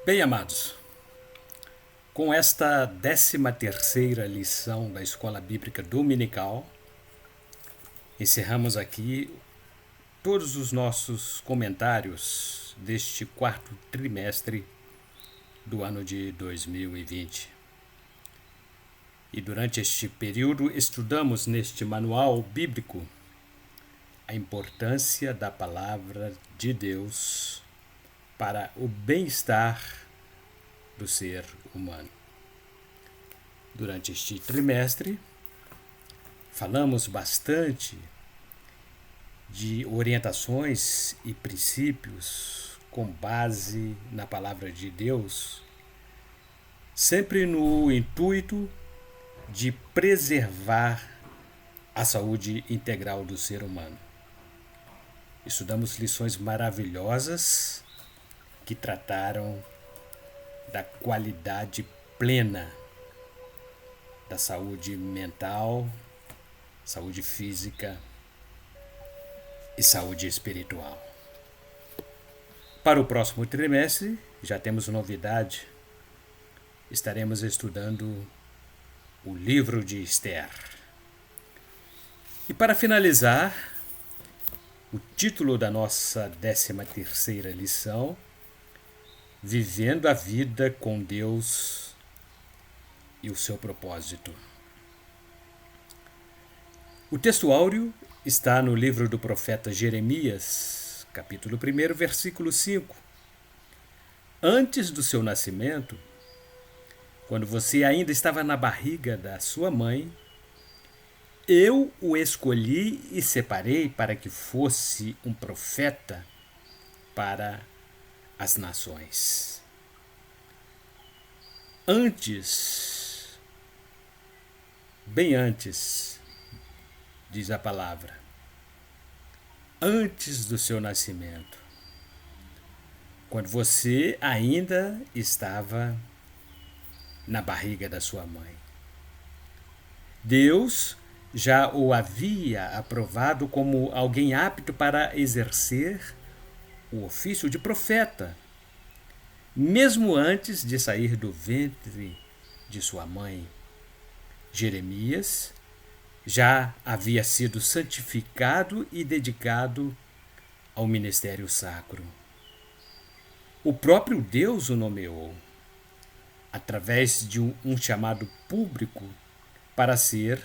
Bem, amados, com esta 13ª lição da Escola Bíblica Dominical, encerramos aqui todos os nossos comentários deste quarto trimestre do ano de 2020. E durante este período estudamos neste manual bíblico a importância da palavra de Deus para o bem-estar do ser humano. Durante este trimestre, falamos bastante de orientações e princípios com base na palavra de Deus, sempre no intuito de preservar a saúde integral do ser humano. Estudamos lições maravilhosas que trataram da qualidade plena da saúde mental, saúde física e saúde espiritual. Para o próximo trimestre, já temos novidade. Estaremos estudando o livro de Esther. E para finalizar, o título da nossa 13ª lição: Vivendo a vida com Deus e o seu propósito. O texto áureo está no livro do profeta Jeremias, capítulo 1, versículo 5. Antes do seu nascimento, quando você ainda estava na barriga da sua mãe, eu o escolhi e separei para que fosse um profeta para as nações. Antes, bem antes, diz a palavra, antes do seu nascimento, quando você ainda estava na barriga da sua mãe, Deus já o havia aprovado como alguém apto para exercer o ofício de profeta, mesmo antes de sair do ventre de sua mãe. Jeremias já havia sido santificado e dedicado ao ministério sacro. O próprio Deus o nomeou, através de um chamado público, para ser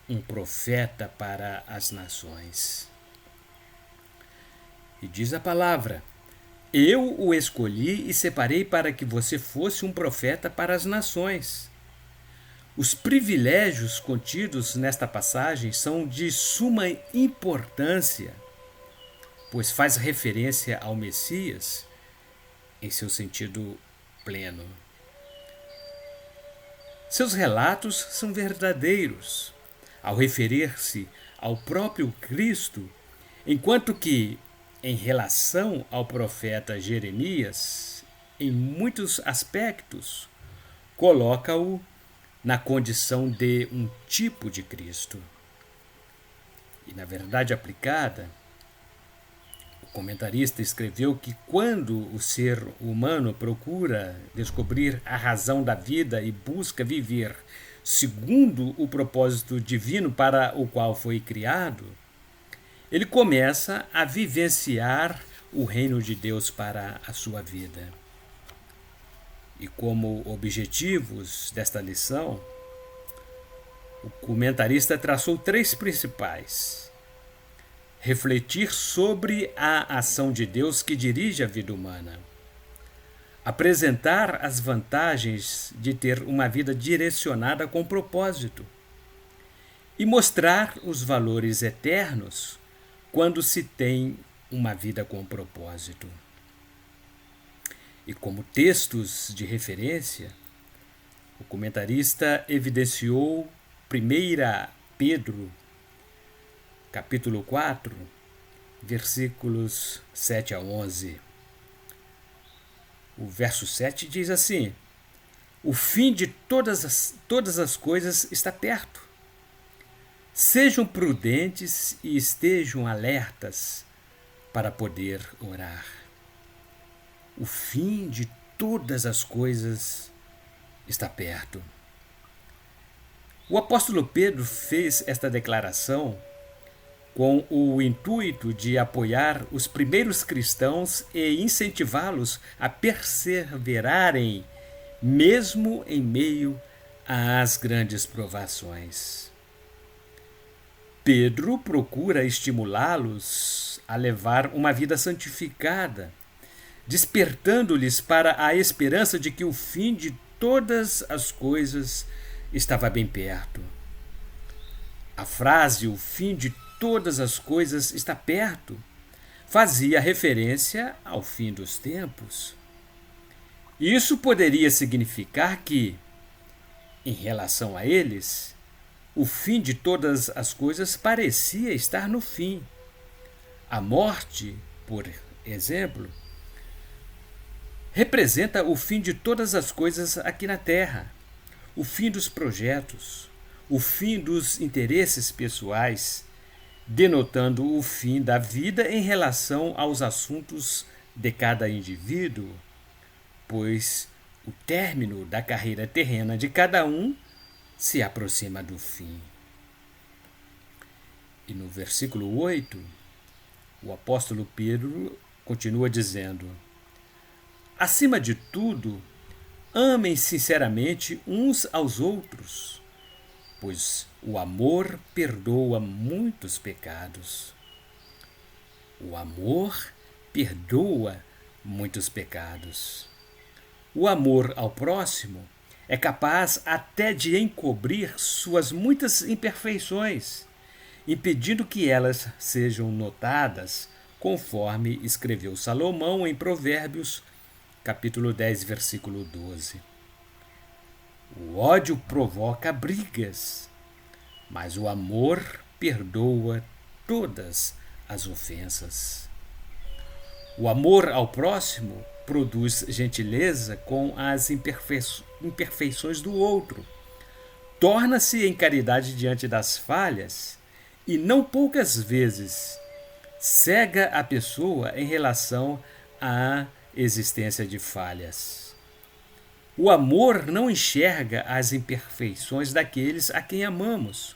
um profeta para as nações. E diz a palavra: eu o escolhi e separei para que você fosse um profeta para as nações. Os privilégios contidos nesta passagem são de suma importância, pois faz referência ao Messias em seu sentido pleno. Seus relatos são verdadeiros ao referir-se ao próprio Cristo, enquanto que, em relação ao profeta Jeremias, em muitos aspectos, coloca-o na condição de um tipo de Cristo. E, na verdade aplicada, o comentarista escreveu que quando o ser humano procura descobrir a razão da vida e busca viver segundo o propósito divino para o qual foi criado, ele começa a vivenciar o reino de Deus para a sua vida. E como objetivos desta lição, o comentarista traçou 3 principais: refletir sobre a ação de Deus que dirige a vida humana, apresentar as vantagens de ter uma vida direcionada com propósito e mostrar os valores eternos quando se tem uma vida com propósito. E como textos de referência, o comentarista evidenciou 1 Pedro, capítulo 4, versículos 7 a 11. O verso 7 diz assim: o fim de todas as coisas está perto. Sejam prudentes e estejam alertas para poder orar. O fim de todas as coisas está perto. O apóstolo Pedro fez esta declaração com o intuito de apoiar os primeiros cristãos e incentivá-los a perseverarem, mesmo em meio às grandes provações. Pedro procura estimulá-los a levar uma vida santificada, despertando-lhes para a esperança de que o fim de todas as coisas estava bem perto. A frase "o fim de todas as coisas está perto" fazia referência ao fim dos tempos. Isso poderia significar que, em relação a eles, o fim de todas as coisas parecia estar no fim. A morte, por exemplo, representa o fim de todas as coisas aqui na Terra, o fim dos projetos, o fim dos interesses pessoais, denotando o fim da vida em relação aos assuntos de cada indivíduo, pois o término da carreira terrena de cada um se aproxima do fim. E no versículo 8, o apóstolo Pedro continua dizendo: acima de tudo, amem sinceramente uns aos outros, pois o amor perdoa muitos pecados. O amor perdoa muitos pecados. O amor ao próximo é capaz até de encobrir suas muitas imperfeições, impedindo que elas sejam notadas, conforme escreveu Salomão em Provérbios, capítulo 10, versículo 12. O ódio provoca brigas, mas o amor perdoa todas as ofensas. O amor ao próximo produz gentileza com as imperfeições do outro, torna-se em caridade diante das falhas e, não poucas vezes, cega a pessoa em relação à existência de falhas. O amor não enxerga as imperfeições daqueles a quem amamos,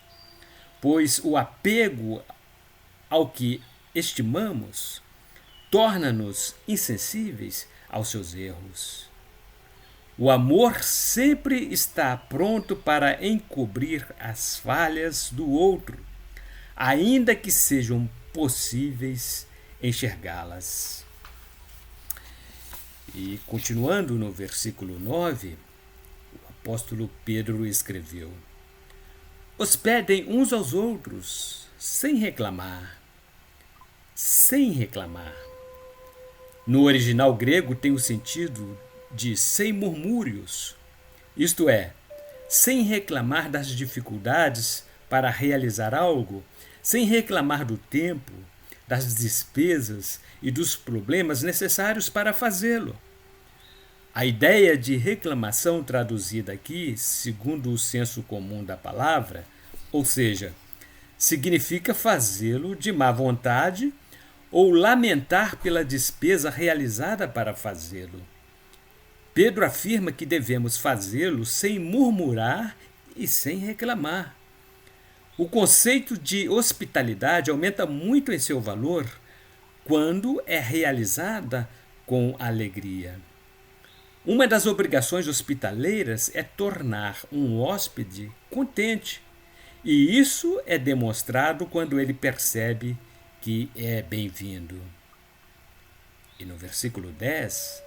pois o apego ao que estimamos torna-nos insensíveis aos seus erros. O amor sempre está pronto para encobrir as falhas do outro, ainda que sejam possíveis enxergá-las. E continuando no versículo 9, o apóstolo Pedro escreveu: hospedem uns aos outros sem reclamar. Sem reclamar. No original grego tem o sentido de sem murmúrios, isto é, sem reclamar das dificuldades para realizar algo, sem reclamar do tempo, das despesas e dos problemas necessários para fazê-lo. A ideia de reclamação traduzida aqui, segundo o senso comum da palavra, ou seja, significa fazê-lo de má vontade ou lamentar pela despesa realizada para fazê-lo. Pedro afirma que devemos fazê-lo sem murmurar e sem reclamar. O conceito de hospitalidade aumenta muito em seu valor quando é realizada com alegria. Uma das obrigações hospitaleiras é tornar um hóspede contente, e isso é demonstrado quando ele percebe que é bem-vindo. E no versículo 10,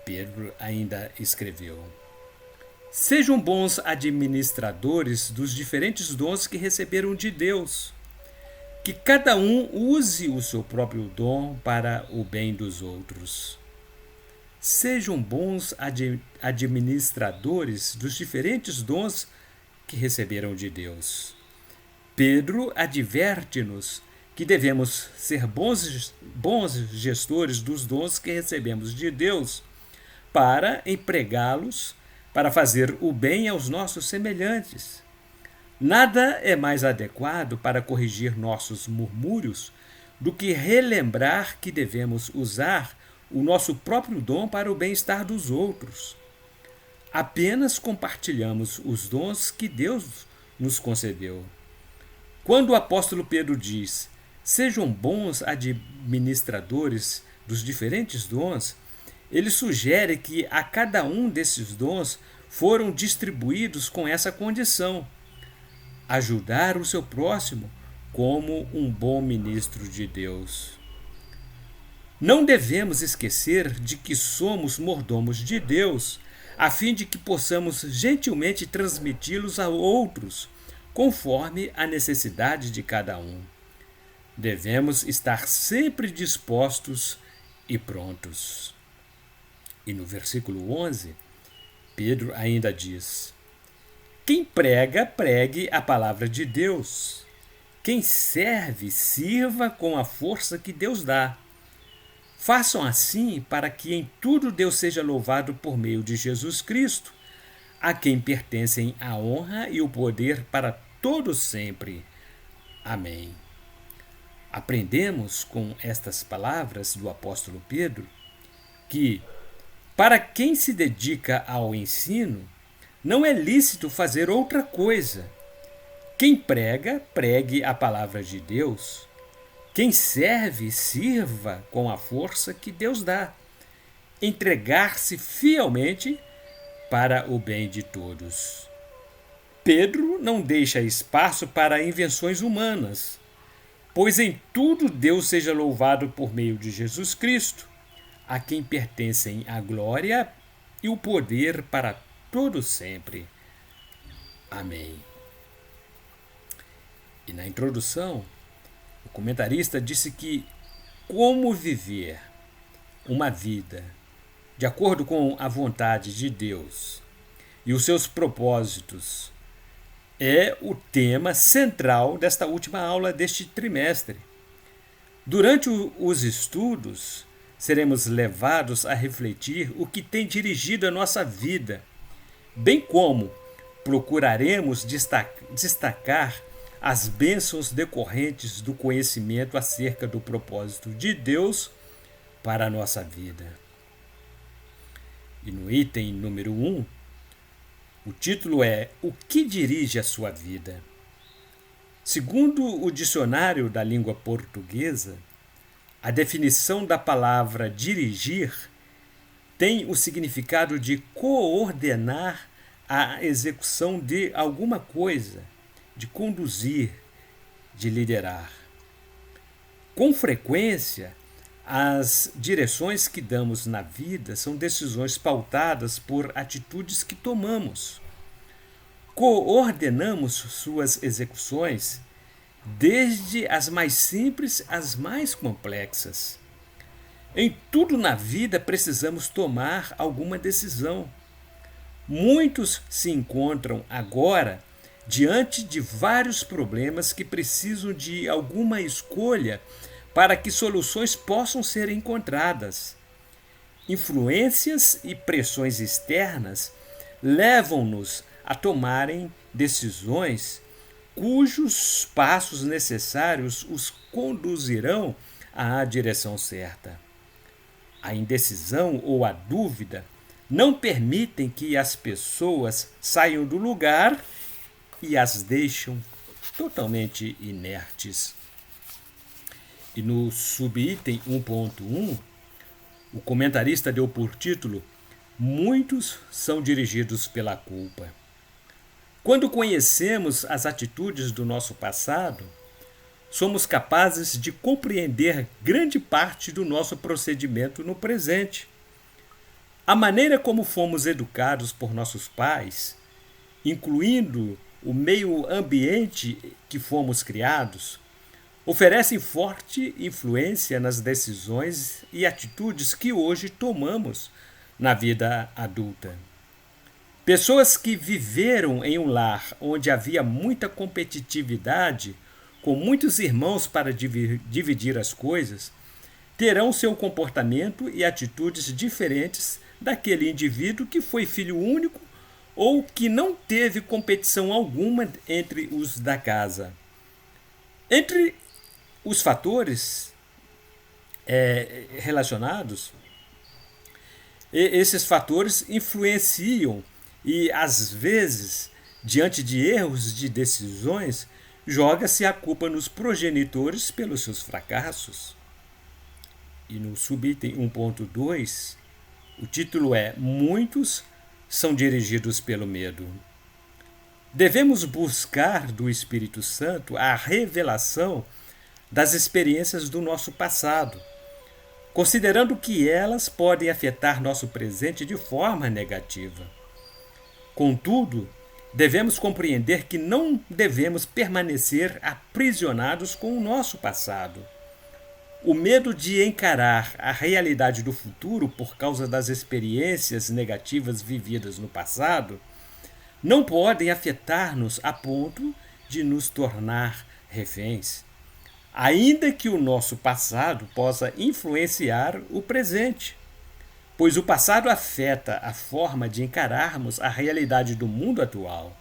Pedro ainda escreveu: sejam bons administradores dos diferentes dons que receberam de Deus, que cada um use o seu próprio dom para o bem dos outros. Sejam bons administradores dos diferentes dons que receberam de Deus. Pedro adverte-nos que devemos ser bons gestores dos dons que recebemos de Deus para empregá-los para fazer o bem aos nossos semelhantes. Nada é mais adequado para corrigir nossos murmúrios do que relembrar que devemos usar o nosso próprio dom para o bem-estar dos outros. Apenas compartilhamos os dons que Deus nos concedeu. Quando o apóstolo Pedro diz: sejam bons administradores dos diferentes dons, ele sugere que a cada um desses dons foram distribuídos com essa condição: ajudar o seu próximo como um bom ministro de Deus. Não devemos esquecer de que somos mordomos de Deus, a fim de que possamos gentilmente transmiti-los a outros, conforme a necessidade de cada um. Devemos estar sempre dispostos e prontos. E no versículo 11, Pedro ainda diz: quem prega, pregue a palavra de Deus. Quem serve, sirva com a força que Deus dá. Façam assim para que em tudo Deus seja louvado por meio de Jesus Cristo, a quem pertencem a honra e o poder para todos sempre. Amém. Aprendemos com estas palavras do apóstolo Pedro que, para quem se dedica ao ensino, não é lícito fazer outra coisa. Quem prega, pregue a palavra de Deus. Quem serve, sirva com a força que Deus dá. Entregar-se fielmente para o bem de todos. Pedro não deixa espaço para invenções humanas, pois em tudo Deus seja louvado por meio de Jesus Cristo, a quem pertencem a glória e o poder para todo sempre. Amém. E na introdução, o comentarista disse que como viver uma vida de acordo com a vontade de Deus e os seus propósitos é o tema central desta última aula deste trimestre. Durante os estudos, seremos levados a refletir o que tem dirigido a nossa vida, bem como procuraremos destacar as bênçãos decorrentes do conhecimento acerca do propósito de Deus para a nossa vida. E no item número 1, o título é O que dirige a sua vida? Segundo o dicionário da língua portuguesa, a definição da palavra dirigir tem o significado de coordenar a execução de alguma coisa, de conduzir, de liderar. Com frequência, as direções que damos na vida são decisões pautadas por atitudes que tomamos. Coordenamos suas execuções, desde as mais simples às mais complexas. Em tudo na vida precisamos tomar alguma decisão. Muitos se encontram agora diante de vários problemas que precisam de alguma escolha para que soluções possam ser encontradas. Influências e pressões externas levam-nos a tomarem decisões cujos passos necessários os conduzirão à direção certa. A indecisão ou a dúvida não permitem que as pessoas saiam do lugar e as deixam totalmente inertes. E no subitem 1.1, o comentarista deu por título Muitos são dirigidos pela culpa. Quando conhecemos as atitudes do nosso passado, somos capazes de compreender grande parte do nosso procedimento no presente. A maneira como fomos educados por nossos pais, incluindo o meio ambiente que fomos criados, oferecem forte influência nas decisões e atitudes que hoje tomamos na vida adulta. Pessoas que viveram em um lar onde havia muita competitividade, com muitos irmãos para dividir as coisas, terão seu comportamento e atitudes diferentes daquele indivíduo que foi filho único ou que não teve competição alguma entre os da casa. Entre os fatores relacionados Esses fatores influenciam e, às vezes, diante de erros de decisões, joga-se a culpa nos progenitores pelos seus fracassos. E no subitem 1.2, o título é Muitos são dirigidos pelo medo. Devemos buscar do Espírito Santo a revelação das experiências do nosso passado, considerando que elas podem afetar nosso presente de forma negativa. Contudo, devemos compreender que não devemos permanecer aprisionados com o nosso passado. O medo de encarar a realidade do futuro por causa das experiências negativas vividas no passado não podem afetar-nos a ponto de nos tornar reféns, ainda que o nosso passado possa influenciar o presente, pois o passado afeta a forma de encararmos a realidade do mundo atual.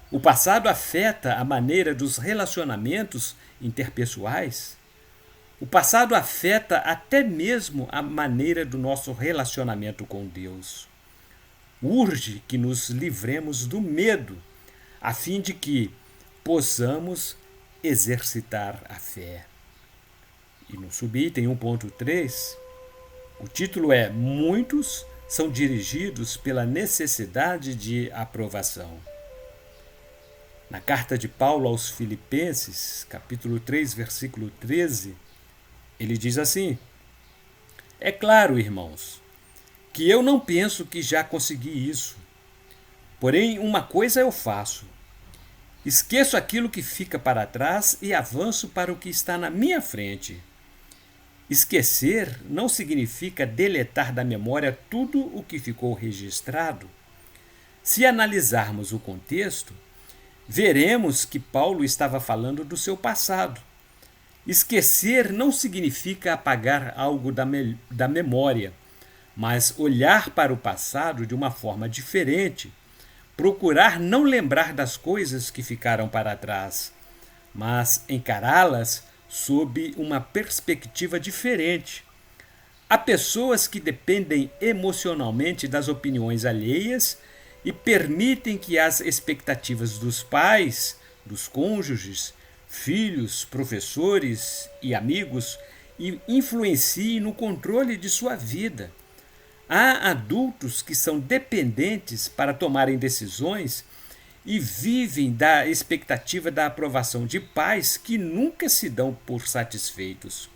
O passado afeta a maneira dos relacionamentos interpessoais. O passado afeta até mesmo a maneira do nosso relacionamento com Deus. Urge que nos livremos do medo, a fim de que possamos exercitar a fé. E no subitem 1.3, o título é Muitos são dirigidos pela necessidade de aprovação. Na carta de Paulo aos Filipenses, capítulo 3, versículo 13, ele diz assim: É claro, irmãos, que eu não penso que já consegui isso. Porém, uma coisa eu faço. Esqueço aquilo que fica para trás e avanço para o que está na minha frente. Esquecer não significa deletar da memória tudo o que ficou registrado. Se analisarmos o contexto, veremos que Paulo estava falando do seu passado. Esquecer não significa apagar algo da memória, mas olhar para o passado de uma forma diferente, procurar não lembrar das coisas que ficaram para trás, mas encará-las sob uma perspectiva diferente. Há pessoas que dependem emocionalmente das opiniões alheias e permitem que as expectativas dos pais, dos cônjuges, filhos, professores e amigos influenciem no controle de sua vida. Há adultos que são dependentes para tomarem decisões e vivem da expectativa da aprovação de pais que nunca se dão por satisfeitos.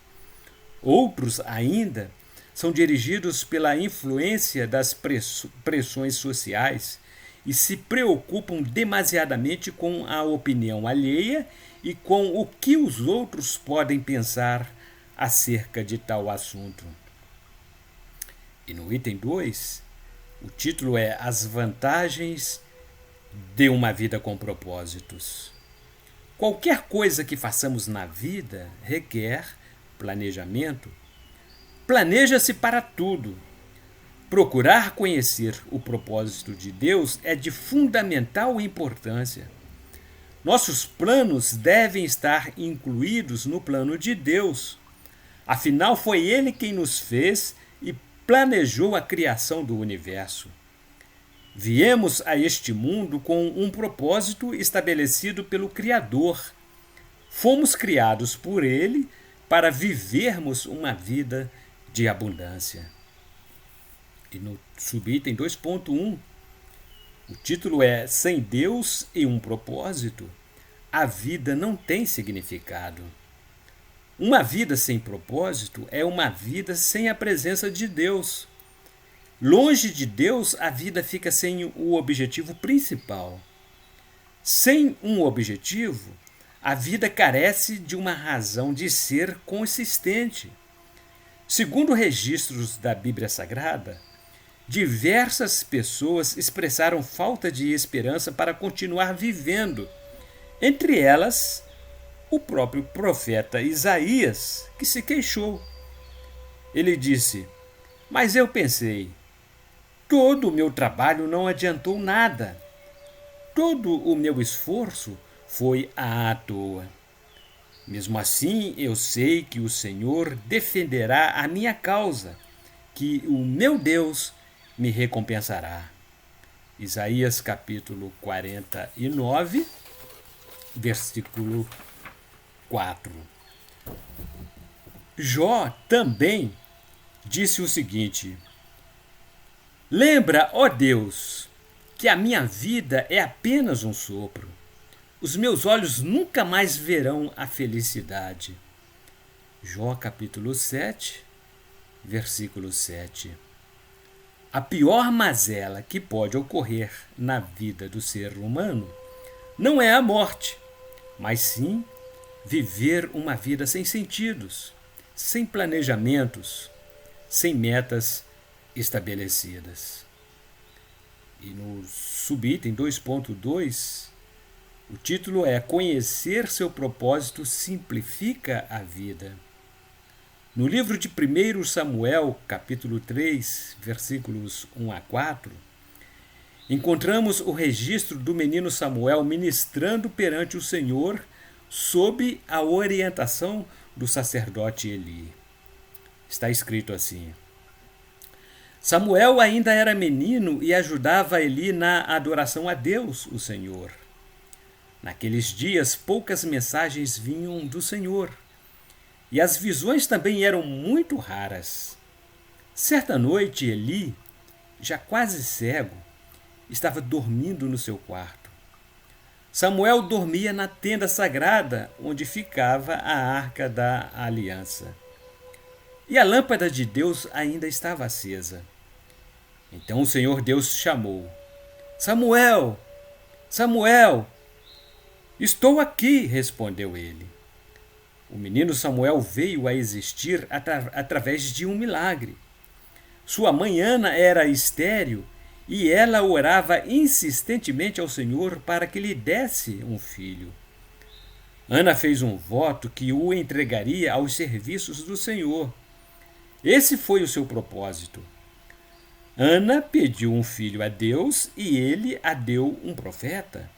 Outros ainda são dirigidos pela influência das pressões sociais e se preocupam demasiadamente com a opinião alheia e com o que os outros podem pensar acerca de tal assunto. E no item 2, o título é As vantagens de uma vida com propósitos. Qualquer coisa que façamos na vida requer planejamento. Planeja-se para tudo. Procurar conhecer o propósito de Deus é de fundamental importância. Nossos planos devem estar incluídos no plano de Deus. Afinal, foi Ele quem nos fez e planejou a criação do universo. Viemos a este mundo com um propósito estabelecido pelo Criador. Fomos criados por Ele para vivermos uma vida de abundância. E no subitem 2.1, o título é Sem Deus e um propósito, a vida não tem significado. Uma vida sem propósito é uma vida sem a presença de Deus. Longe de Deus, a vida fica sem o objetivo principal. Sem um objetivo, a vida carece de uma razão de ser consistente. Segundo registros da Bíblia Sagrada, diversas pessoas expressaram falta de esperança para continuar vivendo. Entre elas, o próprio profeta Isaías, que se queixou. Ele disse: Mas eu pensei, todo o meu trabalho não adiantou nada. Todo o meu esforço foi à toa. Mesmo assim, eu sei que o Senhor defenderá a minha causa que o meu Deus me recompensará. Isaías capítulo 49, versículo 4. Jó também disse o seguinte: lembra, ó Deus, que a minha vida é apenas um sopro. Os meus olhos nunca mais verão a felicidade. Jó capítulo 7, versículo 7. A pior mazela que pode ocorrer na vida do ser humano não é a morte, mas sim viver uma vida sem sentidos, sem planejamentos, sem metas estabelecidas. E no subitem 2.2, o título é Conhecer seu propósito simplifica a vida. No livro de 1 Samuel, capítulo 3, versículos 1 a 4, encontramos o registro do menino Samuel ministrando perante o Senhor sob a orientação do sacerdote Eli. Está escrito assim: Samuel ainda era menino e ajudava Eli na adoração a Deus, o Senhor. Naqueles dias, poucas mensagens vinham do Senhor, e as visões também eram muito raras. Certa noite, Eli, já quase cego, estava dormindo no seu quarto. Samuel dormia na tenda sagrada, onde ficava a arca da aliança. E a lâmpada de Deus ainda estava acesa. Então o Senhor Deus chamou: Samuel! Samuel! Estou aqui, respondeu ele. O menino Samuel veio a existir através de um milagre. Sua mãe Ana era estéril e ela orava insistentemente ao Senhor para que lhe desse um filho. Ana fez um voto que o entregaria aos serviços do Senhor. Esse foi o seu propósito. Ana pediu um filho a Deus e ele a deu um profeta.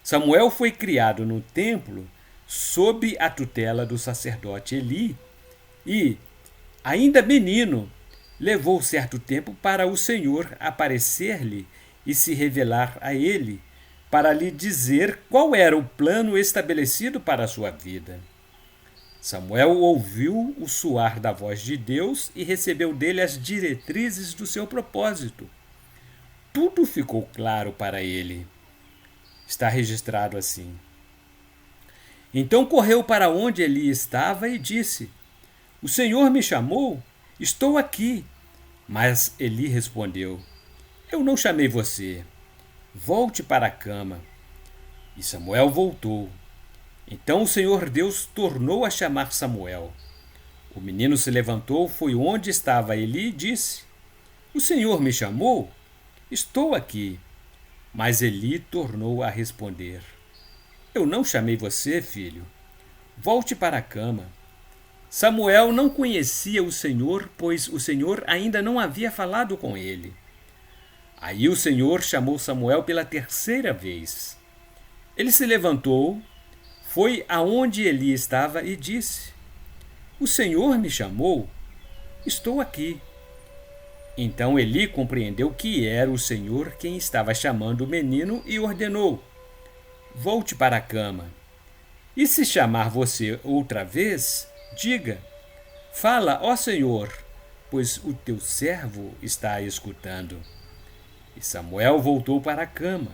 Samuel foi criado no templo sob a tutela do sacerdote Eli e, ainda menino, levou certo tempo para o Senhor aparecer-lhe e se revelar a ele, para lhe dizer qual era o plano estabelecido para a sua vida. Samuel ouviu o soar da voz de Deus e recebeu dele as diretrizes do seu propósito. Tudo ficou claro para ele. Está registrado assim. Então correu para onde Eli estava e disse: O Senhor me chamou? Estou aqui. Mas Eli respondeu: Eu não chamei você. Volte para a cama. E Samuel voltou. Então o Senhor Deus tornou a chamar Samuel. O menino se levantou, foi onde estava Eli e disse: O Senhor me chamou? Estou aqui. Mas Eli tornou a responder: Eu não chamei você, filho. Volte para a cama. Samuel não conhecia o Senhor, pois o Senhor ainda não havia falado com ele. Aí o Senhor chamou Samuel pela terceira vez. Ele se levantou, foi aonde Eli estava e disse: O Senhor me chamou? Estou aqui. Então Eli compreendeu que era o Senhor quem estava chamando o menino e ordenou: Volte para a cama. E se chamar você outra vez, diga: Fala, ó Senhor, pois o teu servo está escutando. E Samuel voltou para a cama.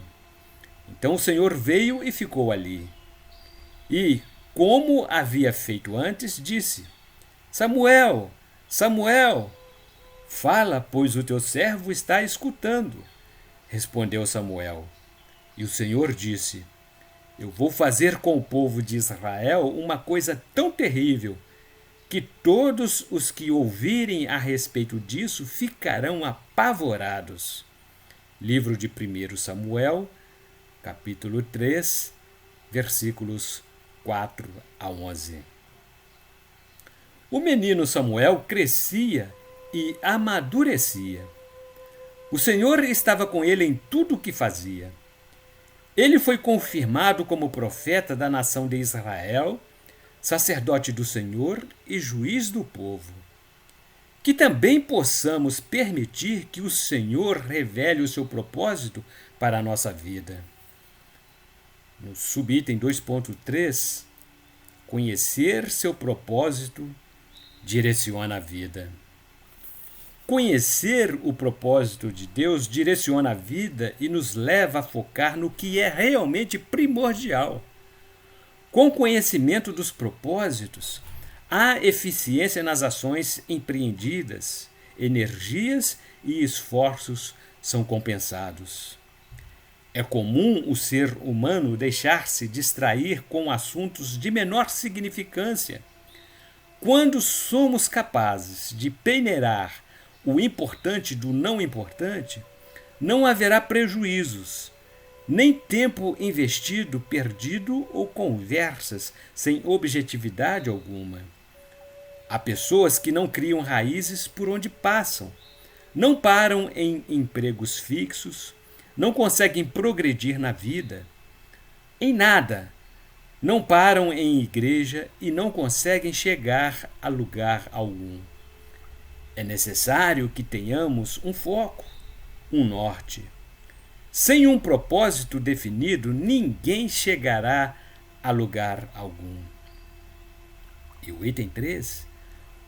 Então o Senhor veio e ficou ali. E, como havia feito antes, disse: Samuel, Samuel! Fala, pois o teu servo está escutando. Respondeu Samuel. E o Senhor disse: Eu vou fazer com o povo de Israel uma coisa tão terrível que todos os que ouvirem a respeito disso ficarão apavorados. Livro de 1 Samuel, capítulo 3, versículos 4 a 11. O menino Samuel crescia e amadurecia. O Senhor estava com ele em tudo o que fazia. Ele foi confirmado como profeta da nação de Israel, sacerdote do Senhor e juiz do povo. que também possamos permitir que o Senhor revele o seu propósito para a nossa vida. No subitem 2.3, conhecer seu propósito direciona a vida. Conhecer o propósito de Deus direciona a vida e nos leva a focar no que é realmente primordial. Com o conhecimento dos propósitos, há eficiência nas ações empreendidas, energias e esforços são compensados. É comum o ser humano deixar-se distrair com assuntos de menor significância. Quando somos capazes de peneirar o importante do não importante, não haverá prejuízos, nem tempo investido perdido ou conversas sem objetividade alguma. Há pessoas que não criam raízes por onde passam, não param em empregos fixos, não conseguem progredir na vida, em nada, não param em igreja e não conseguem chegar a lugar algum. É necessário que tenhamos um foco, um norte. Sem um propósito definido, ninguém chegará a lugar algum. E o item 3,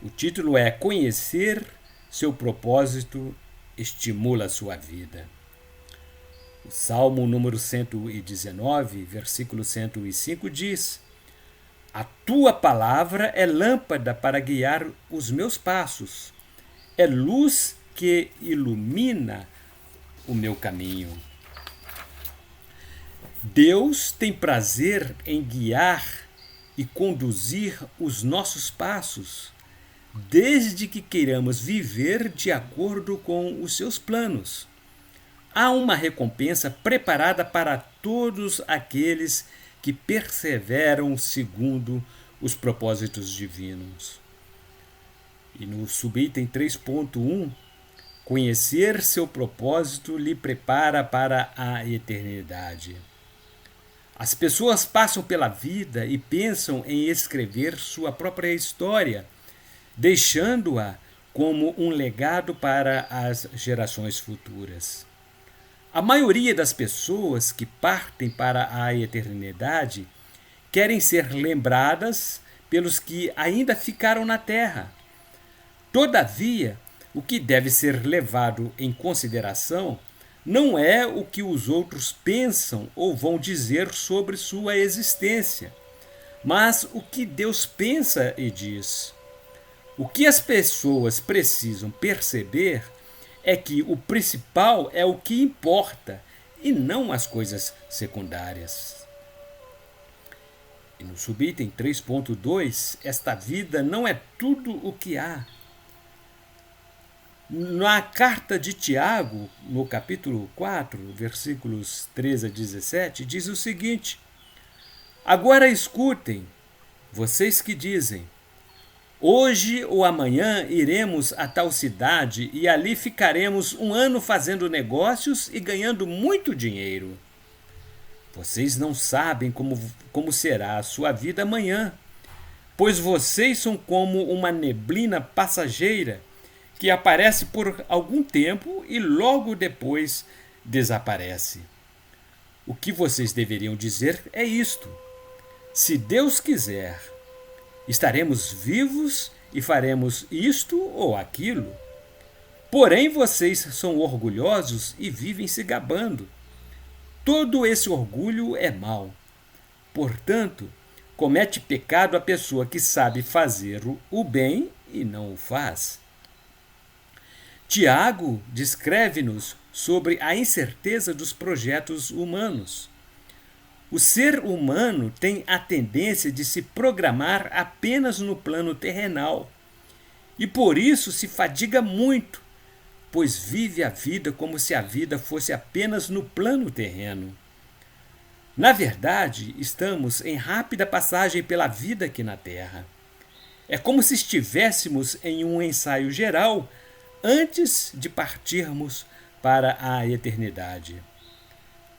o título é Conhecer seu propósito estimula a sua vida. O Salmo número 119, versículo 105 diz: A tua palavra é lâmpada para guiar os meus passos, é luz que ilumina o meu caminho. Deus tem prazer em guiar e conduzir os nossos passos, desde que queiramos viver de acordo com os seus planos. Há uma recompensa preparada para todos aqueles que perseveram segundo os propósitos divinos. E no subitem 3.1, conhecer seu propósito lhe prepara para a eternidade. As pessoas passam pela vida e pensam em escrever sua própria história, deixando-a como um legado para as gerações futuras. A maioria das pessoas que partem para a eternidade querem ser lembradas pelos que ainda ficaram na Terra. Todavia, o que deve ser levado em consideração não é o que os outros pensam ou vão dizer sobre sua existência, mas o que Deus pensa e diz. O que as pessoas precisam perceber é que o principal é o que importa e não as coisas secundárias. E no subitem 3.2, esta vida não é tudo o que há. Na carta de Tiago, no capítulo 4, versículos 13 a 17, diz o seguinte: Agora escutem, vocês que dizem, hoje ou amanhã iremos a tal cidade e ali ficaremos um ano fazendo negócios e ganhando muito dinheiro. Vocês não sabem como será a sua vida amanhã, pois vocês são como uma neblina passageira que aparece por algum tempo e logo depois desaparece. O que vocês deveriam dizer é isto: se Deus quiser, estaremos vivos e faremos isto ou aquilo. Porém, vocês são orgulhosos e vivem se gabando. Todo esse orgulho é mau. Portanto, comete pecado a pessoa que sabe fazer o bem e não o faz. Tiago descreve-nos sobre a incerteza dos projetos humanos. O ser humano tem a tendência de se programar apenas no plano terrenal e por isso se fadiga muito, pois vive a vida como se a vida fosse apenas no plano terreno. Na verdade, estamos em rápida passagem pela vida aqui na Terra. É como se estivéssemos em um ensaio geral antes de partirmos para a eternidade.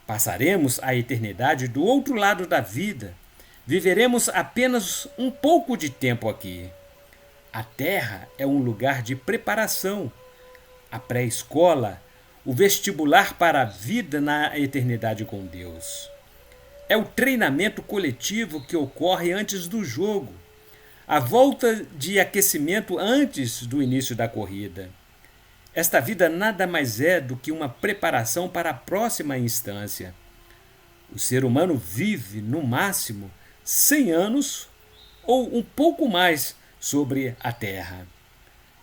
Passaremos a eternidade do outro lado da vida. Viveremos apenas um pouco de tempo aqui. A terra é um lugar de preparação, a pré-escola, o vestibular para a vida na eternidade com Deus. É o treinamento coletivo que ocorre antes do jogo, a volta de aquecimento antes do início da corrida. Esta vida nada mais é do que uma preparação para a próxima instância. O ser humano vive, no máximo, 100 anos ou um pouco mais sobre a terra.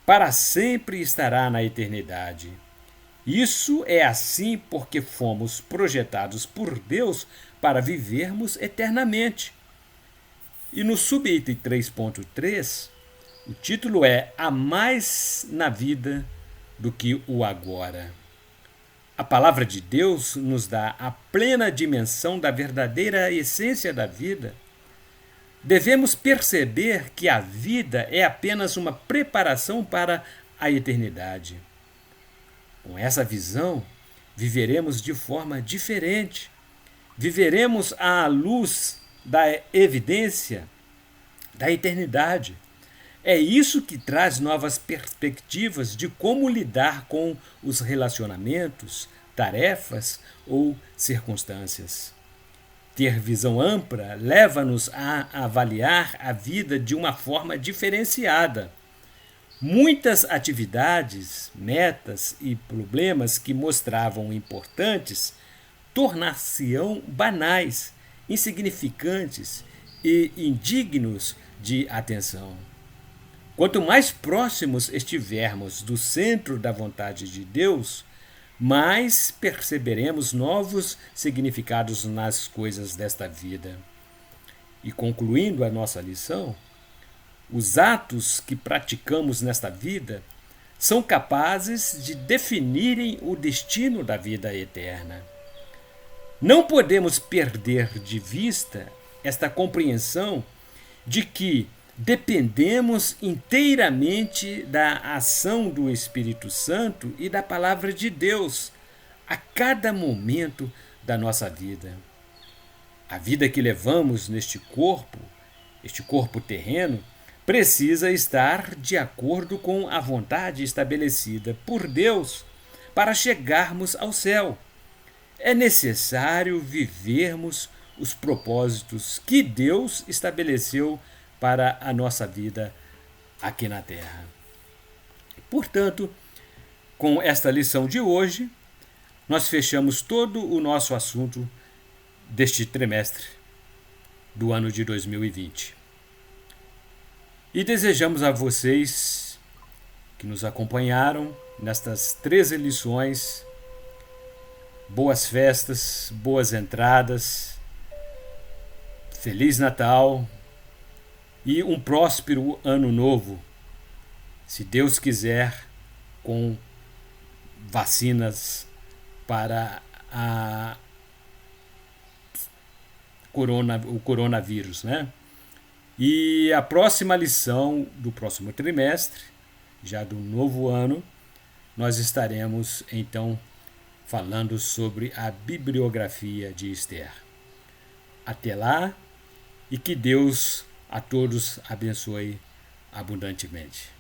Para sempre estará na eternidade. Isso é assim porque fomos projetados por Deus para vivermos eternamente. E no subitem 3.3, o título é Há mais na vida do que o agora. A palavra de Deus nos dá a plena dimensão da verdadeira essência da vida. Devemos perceber que a vida é apenas uma preparação para a eternidade. Com essa visão, viveremos de forma diferente. Viveremos à luz da evidência da eternidade. É isso que traz novas perspectivas de como lidar com os relacionamentos, tarefas ou circunstâncias. Ter visão ampla leva-nos a avaliar a vida de uma forma diferenciada. Muitas atividades, metas e problemas que mostravam importantes tornar-se-ão banais, insignificantes e indignos de atenção. Quanto mais próximos estivermos do centro da vontade de Deus, mais perceberemos novos significados nas coisas desta vida. E concluindo a nossa lição, os atos que praticamos nesta vida são capazes de definirem o destino da vida eterna. Não podemos perder de vista esta compreensão de que dependemos inteiramente da ação do Espírito Santo e da Palavra de Deus a cada momento da nossa vida. A vida que levamos neste corpo terreno, precisa estar de acordo com a vontade estabelecida por Deus para chegarmos ao céu. É necessário vivermos os propósitos que Deus estabeleceu para a nossa vida aqui na Terra. Portanto, com esta lição de hoje, nós fechamos todo o nosso assunto deste trimestre do ano de 2020. E desejamos a vocês que nos acompanharam nestas 13 lições boas festas, boas entradas, Feliz Natal e um próspero ano novo, se Deus quiser, com vacinas para o coronavírus, né? E a próxima lição do próximo trimestre, já do novo ano, nós estaremos então falando sobre a bibliografia de Esther. Até lá, e que Deus a todos abençoe abundantemente.